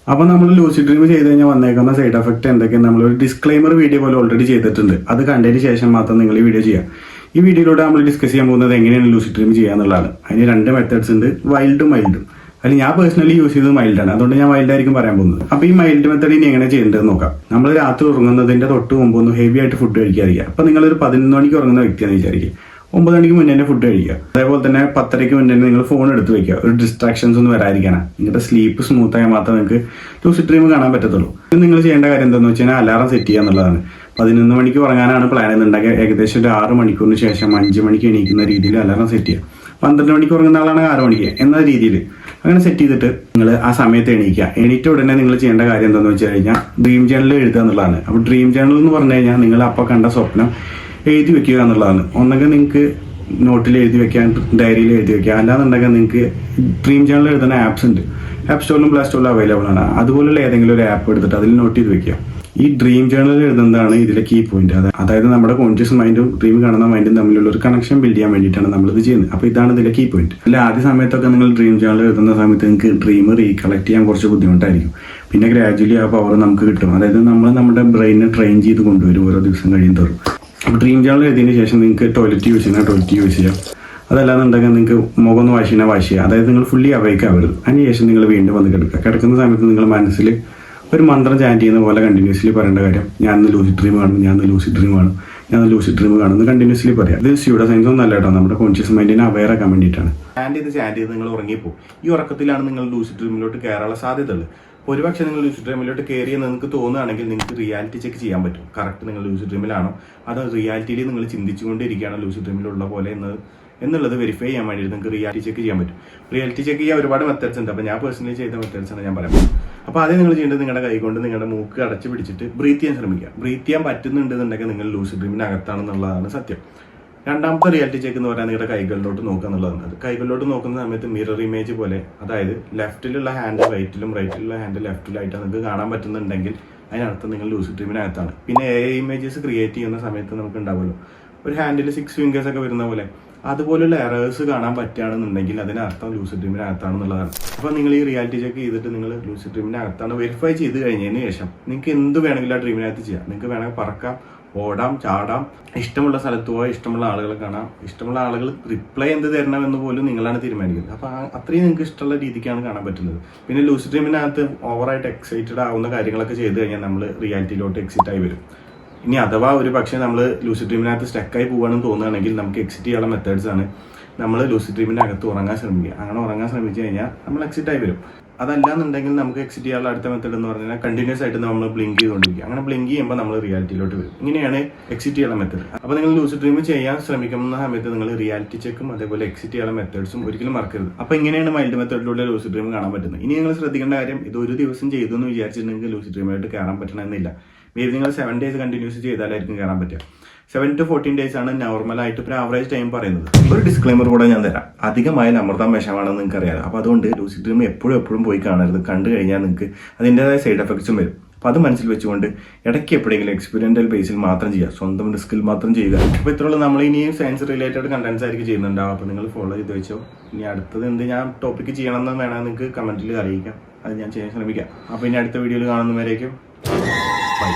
അപ്പോൾ നമ്മൾ lucid dream ചെയ്ത് കഴിഞ്ഞാൽ വന്നേക്കുന്ന സൈഡ് എഫക്റ്റ് എന്തൊക്കെയാണ് നമ്മളൊരു ഡിസ്ക്ലൈമർ വീഡിയോ പോലെ ഓൾറെഡി ചെയ്തിട്ടുണ്ട്. അത് കണ്ടതിന് ശേഷം മാത്രം നിങ്ങൾ ഈ വീഡിയോ ചെയ്യുക. ഈ വീഡിയോയിലൂടെ നമ്മൾ ഡിസ്കസ് ചെയ്യാൻ പോകുന്നത് എങ്ങനെയാണ് ലൂസിഡ് ഡ്രീം ചെയ്യുക എന്നുള്ളതാണ്. അതിന് 2 മെത്തേഡ്സ് ഉണ്ട്, വൈൽഡും മൈൽഡും. അതിൽ ഞാൻ പേഴ്സണലി യൂസ് ചെയ്തത് മൈൽഡാണ്, അതുകൊണ്ട് ഞാൻ മൈൽഡായിരിക്കും പറയാൻ പോകുന്നത്. അപ്പോൾ ഈ മൈൽഡ് മെത്തേഡ് ഇനി എങ്ങനെ ചെയ്യേണ്ടതെന്ന് നോക്കാം. നമ്മൾ രാത്രി ഉറങ്ങുന്നതിൻ്റെ തൊട്ട് മുമ്പ് ഒന്ന് ഹെവി ആയിട്ട് ഫുഡ് കഴിക്കാതിരിക്കുക. അപ്പോൾ നിങ്ങളൊരു 11 മണിക്ക് ഉറങ്ങുന്ന വ്യക്തിയാണെന്ന് വിചാരിക്കുക, 9 മണിക്ക് മുന്നേ തന്നെ ഫുഡ് കഴിക്കുക. അതേപോലെ തന്നെ 10:30 മുന്നേ നിങ്ങൾ ഫോൺ എടുത്ത് വെക്കുക, ഒരു ഡിസ്ട്രാക്ഷൻസ് ഒന്നും വരാതിരിക്കാനാണ്. നിങ്ങളുടെ സ്ലീപ്പ് സ്മൂത്ത് ആയാൽ മാത്രമേ നിങ്ങൾക്ക് ലൂസിഡ് ഡ്രീം കാണാൻ പറ്റത്തുള്ളൂ. നിങ്ങൾ ചെയ്യേണ്ട കാര്യം എന്താണെന്ന് വെച്ച് കഴിഞ്ഞാൽ അലാറം സെറ്റ് ചെയ്യുക എന്നുള്ളതാണ്. 11 മണിക്ക് ഉറങ്ങാനാണ് പ്ലാൻ എന്നുണ്ടെങ്കിൽ ഏകദേശം ഒരു 6 മണിക്കൂറിന് ശേഷം 5 മണിക്ക് എണീക്കുന്ന രീതിയിൽ അലാറം സെറ്റ് ചെയ്യുക. 12 മണിക്ക് ഉറങ്ങുന്ന ആളാണ് 6 മണിക്ക് എന്ന രീതിയിൽ അങ്ങനെ സെറ്റ് ചെയ്തിട്ട് നിങ്ങൾ ആ സമയത്ത് എണീക്കുക. എണീറ്റ ഉടനെ നിങ്ങൾ ചെയ്യേണ്ട കാര്യം എന്താണെന്ന് വെച്ച് കഴിഞ്ഞാൽ ഡ്രീം ജേണൽ എഴുതുക എന്നുള്ളതാണ്. അപ്പോൾ ഡ്രീം ജേണൽ എന്ന് പറഞ്ഞു കഴിഞ്ഞാൽ നിങ്ങൾ അപ്പോൾ കണ്ട സ്വപ്നം എഴുതി വെക്കുക എന്നുള്ളതാണ്. ഒന്നെങ്കിൽ നിങ്ങൾക്ക് നോട്ടിൽ എഴുതി വെക്കാൻ, ഡയറിയിൽ എഴുതി വെക്കുക. അല്ലാന്നുണ്ടെങ്കിൽ നിങ്ങൾക്ക് ഡ്രീം ജേണൽ എഴുതുന്ന ആപ്സ് ഉണ്ട്, ആപ്പ് സ്റ്റോറിലും പ്ലേ സ്റ്റോറിലും അവൈലബിൾ ആണ്. അതുപോലുള്ള ഏതെങ്കിലും ഒരു ആപ്പ് എടുത്തിട്ട് അതിൽ നോട്ട് ചെയ്ത് വെക്കുക. ഈ ഡ്രീം ജേണലിൽ എഴുതുന്നതാണ് ഇതിലെ കീ പോയിന്റ്. അതായത് നമ്മുടെ കോൺഷ്യസ് മൈൻഡും ഡ്രീം കാണുന്ന മൈൻഡും തമ്മിലുള്ള ഒരു കണക്ഷൻ ബിൽഡ് ചെയ്യാൻ വേണ്ടിയിട്ടാണ് നമ്മളിത് ചെയ്യുന്നത്. അപ്പോൾ ഇതാണ് ഇതിലെ കീ പോയിന്റ്. അല്ല ആദ്യ സമയത്തൊക്കെ നിങ്ങൾ ഡ്രീം ജേണൽ എഴുതുന്ന സമയത്ത് നിങ്ങൾക്ക് ഡ്രീം റീകളക്ട് ചെയ്യാൻ കുറച്ച് ബുദ്ധിമുട്ടായിരിക്കും. പിന്നെ ഗ്രാജുവലി ആ പവർ നമുക്ക് കിട്ടും. അതായത് നമ്മൾ നമ്മുടെ ബ്രെയിനെ ട്രെയിൻ ചെയ്ത് കൊണ്ടുവരും ഓരോ ദിവസം കഴിയും തോറും. അപ്പോൾ ഡ്രീം ജേണൽ എഴുതിയതിന് ശേഷം നിങ്ങൾക്ക് ടോയ്ലറ്റ് യൂസ് ചെയ്യാം. അതല്ലാന്നുണ്ടെങ്കിൽ നിങ്ങൾക്ക് മുഖം ഒന്ന് വാഷ് ചെയ്യുക. അതായത് നിങ്ങൾ ഫുള്ളി അവൈക്ക് ആവരുത്. അതിനുശേഷം നിങ്ങൾ വീണ്ടും വന്ന് കിടക്കുക. കിടക്കുന്ന സമയത്ത് നിങ്ങൾ മനസ്സിൽ ഒരു മന്ത്രം ചാൻറ്റ് ചെയ്യുന്ന പോലെ കണ്ടിന്യൂസ്ലി പറയേണ്ട കാര്യം, ഞാൻ ലൂസിഡ് ഡ്രീം കാണും, ഞാൻ ലൂസിഡ് ഡ്രീം കാണും കണ്ടിന്യൂസ്ലി പറയാം. ഇത് സ്യൂഡോ സയൻസ് ഒന്നും അല്ല കേട്ടോ, നമ്മുടെ കോൺഷ്യസ് മൈൻഡിനെ അവെയർ ആക്കാൻ വേണ്ടിയിട്ടാണ്. ചാൻറ്റ് ചെയ്ത് നിങ്ങൾ ഉറങ്ങിപ്പോകും. ഈ ഉറക്കത്തിലാണ് നിങ്ങൾ ലൂസിഡ് ഡ്രീമിലോട്ട് കയറാനുള്ള സാധ്യതയുള്ളത്. ഒരുപക്ഷെ നിങ്ങൾ ലൂസിഡ് ഡ്രീമിലോട്ട് കയറിയെന്ന് നിങ്ങൾക്ക് തോന്നുകയാണെങ്കിൽ നിങ്ങൾക്ക് റിയാലിറ്റി ചെക്ക് ചെയ്യാൻ പറ്റും. കറക്റ്റ് നിങ്ങൾ ലൂസിഡ് ഡ്രീമിലാണോ അതോ റിയാലിറ്റിയിൽ നിങ്ങൾ ചിന്തിച്ചുകൊണ്ടിരിക്കുകയാണോ ലൂസിഡ് ഡ്രീമിലുള്ള പോലെ എന്നുള്ളത് വെരിഫൈ ചെയ്യാൻ വേണ്ടി നിങ്ങൾക്ക് റിയാലിറ്റി ചെക്ക് ചെയ്യാൻ പറ്റും. റിയാലിറ്റി ചെക്ക് ചെയ്യാൻ ഒരുപാട് മെത്തേഡ്സ് ഉണ്ട്. അപ്പോൾ ഞാൻ പേഴ്സണലി ചെയ്ത മെത്തേഡ്സ് ആണ് ഞാൻ പറയുന്നത്. അപ്പോൾ ആദ്യം നിങ്ങൾ ചെയ്യേണ്ടത് നിങ്ങളുടെ കൈ കൊണ്ട് നിങ്ങളുടെ മൂക്ക് അടച്ചു പിടിച്ചിട്ട് ബ്രീത്ത് ചെയ്യാൻ ശ്രമിക്കുക. ബ്രീത്ത് ചെയ്യാൻ പറ്റുന്നുണ്ടെന്നുണ്ടെങ്കിൽ നിങ്ങൾ ലൂസിഡ് ഡ്രീമിനകത്താണെന്നുള്ളതാണ് സത്യം. രണ്ടാമത്തെ റിയാലിറ്റി ചെക്ക് എന്ന് പറയാൻ നിങ്ങളുടെ കൈകളിലോട്ട് നോക്കുക എന്നുള്ളതാണ്. കൈകളിലോട്ട് നോക്കുന്ന സമയത്ത് മിറർ ഇമേജ് പോലെ, അതായത് ലെഫ്റ്റിലുള്ള ഹാൻഡ് റൈറ്റിലും റൈറ്റിലുള്ള ഹാൻഡ് ലെഫ്റ്റിലായിട്ടാണ് നിങ്ങൾക്ക് കാണാൻ പറ്റുന്നുണ്ടെങ്കിൽ അതിനർത്ഥം നിങ്ങൾ ലൂസിഡ് ഡ്രീമിനകത്താണ്. പിന്നെ AI ഇമേജസ് ക്രിയേറ്റ് ചെയ്യുന്ന സമയത്ത് നമുക്ക് ഉണ്ടാവുമല്ലോ ഒരു ഹാൻഡിൽ 6 ഫിംഗേഴ്സ് ഒക്കെ വരുന്ന പോലെ, അതുപോലുള്ള എറേഴ്സ് കാണാൻ പറ്റുകയാണെന്നുണ്ടെങ്കിൽ അതിനർത്ഥം ലൂസിഡ് ഡ്രീമിനകത്താണെന്നുള്ളതാണ്. അപ്പോൾ നിങ്ങൾ ഈ റിയാലിറ്റി ചെക്ക് ചെയ്തിട്ട് നിങ്ങൾ ലൂസിഡ് ഡ്രീമിനകത്താണ് വെരിഫൈ ചെയ്ത് കഴിഞ്ഞതിന് ശേഷം നിങ്ങൾക്ക് എന്ത് വേണമെങ്കിലും ആ ഡ്രീമിനകത്ത് ചെയ്യാം. നിങ്ങൾക്ക് വേണമെങ്കിൽ പറക്കാം, ഓടാം, ചാടാം, ഇഷ്ടമുള്ള സ്ഥലത്ത് പോകാം, ഇഷ്ടമുള്ള ആളുകളെ കാണാം, ഇഷ്ടമുള്ള ആളുകൾ റിപ്ലൈ എന്ത് തരണമെന്ന് പോലും നിങ്ങളാണ് തീരുമാനിക്കുന്നത്. അപ്പോൾ അത്രയും നിങ്ങൾക്ക് ഇഷ്ടമുള്ള രീതിക്കാണ് കാണാൻ പറ്റുന്നത്. പിന്നെ ലൂസിഡ് ഡ്രീമിനകത്ത് ഓവറായിട്ട് എക്സൈറ്റഡ് ആവുന്ന കാര്യങ്ങളൊക്കെ ചെയ്ത് കഴിഞ്ഞാൽ നമ്മൾ റിയാലിറ്റിയിലോട്ട് എക്സിറ്റ് ആയി വരും. ഇനി അഥവാ ഒരു പക്ഷേ നമ്മൾ ലൂസിഡ് ഡ്രീമിനകത്ത് സ്റ്റക്കായി പോകുകയാണെന്ന് തോന്നുകയാണെങ്കിൽ നമുക്ക് എക്സിറ്റ് ചെയ്യാനുള്ള മെത്തേഡ്സ് ആണ്. നമ്മൾ ലൂസിഡ് ഡ്രീമിൻ്റെ അകത്ത് ഉറങ്ങാൻ ശ്രമിക്കുക. അങ്ങനെ ഉറങ്ങാൻ ശ്രമിച്ചു കഴിഞ്ഞാൽ നമ്മൾ എക്സിറ്റ് ആയി വരും. അതല്ലാന്നുണ്ടെങ്കിൽ നമുക്ക് എക്സിറ്റ് ചെയ്യാനുള്ള അടുത്ത മെത്തേഡ് എന്ന് പറഞ്ഞാൽ കണ്ടിന്യൂസ് ആയിട്ട് നമ്മൾ ബ്ലിങ്ക് ചെയ്തുകൊണ്ടിരിക്കുക. അങ്ങനെ ബ്ലിങ്ക് ചെയ്യുമ്പോൾ നമ്മൾ റിയാലിറ്റിയിലോട്ട് വരും. ഇങ്ങനെയാണ് എക്സിറ്റ് ചെയ്യാനുള്ള മെത്തേഡ്. അപ്പോൾ നിങ്ങൾ ലൂസിഡ് ഡ്രീം ചെയ്യാൻ ശ്രമിക്കുന്ന സമയത്ത് നിങ്ങൾ റിയാലിറ്റി ചെക്കും അതേപോലെ എക്സിറ്റ് ചെയ്യാനുള്ള മെത്തേഡ്സും ഒരിക്കലും മറക്കരുത്. അപ്പോൾ ഇങ്ങനെയാണ് മൈൽഡ് മെത്തേഡിലൂടെ ലൂസിഡ് ഡ്രീം കാണാൻ പറ്റുന്നത്. ഇനി നിങ്ങൾ ശ്രദ്ധിക്കേണ്ട കാര്യം, ഇത് ഒരു ദിവസം ചെയ്തു എന്ന് വിചാരിച്ചിട്ടുണ്ടെങ്കിൽ ലൂസിഡ് ഡ്രീമായിട്ട് കയറാൻ പറ്റണമെന്നില്ല. മേബി നിങ്ങൾ 7 ഡേയ്സ് കണ്ടിന്യൂസ് ചെയ്താലായിരിക്കും കയറാൻ പറ്റുക. 7 to 14 ഡേയ്സ് ആണ് നോർമലായിട്ട് ഒരു ആവറേജ് ടൈം പറയുന്നത്. ഒരു ഡിസ്ക്ലൈമർ കൂടെ ഞാൻ തരാം, അധികമായ അമൃതം വിഷമാണെന്ന് നിങ്ങൾക്ക് അറിയാം. അപ്പോൾ അതുകൊണ്ട് ലൂസിഡ് ഡ്രീം എപ്പോഴും പോയി കാണരുത്. കണ്ടു കഴിഞ്ഞാൽ നിങ്ങൾക്ക് അതിൻ്റെതായ സൈഡ് എഫക്ട്സും വരും. അപ്പോൾ അത് മനസ്സിൽ വെച്ചുകൊണ്ട് ഇടയ്ക്ക് എപ്പോഴെങ്കിലും എക്സ്പീരിയൻ്റൽ ബേസിൽ മാത്രം ചെയ്യുക, സ്വന്തം റിസ്കിൽ മാത്രം ചെയ്യുക. അപ്പോൾ ഇത്രയുള്ള നമ്മൾ ഇനിയും സയൻസ് റിലേറ്റഡ് കണ്ടന്റ്സ് ആയിരിക്കും ചെയ്യുന്നുണ്ടാവും. അപ്പോൾ നിങ്ങൾ ഫോളോ ചെയ്ത് വെച്ചോ. ഇനി അടുത്തത് എന്ത് ഞാൻ ടോപ്പിക്ക് ചെയ്യണമെന്ന് വേണമെങ്കിൽ നിങ്ങൾക്ക് കമൻറ്റിൽ അറിയിക്കാം, അത് ഞാൻ ചെയ്യാൻ ശ്രമിക്കാം. അപ്പോൾ ഇനി അടുത്ത വീഡിയോയിൽ കാണുന്നവരേക്കും ബൈ.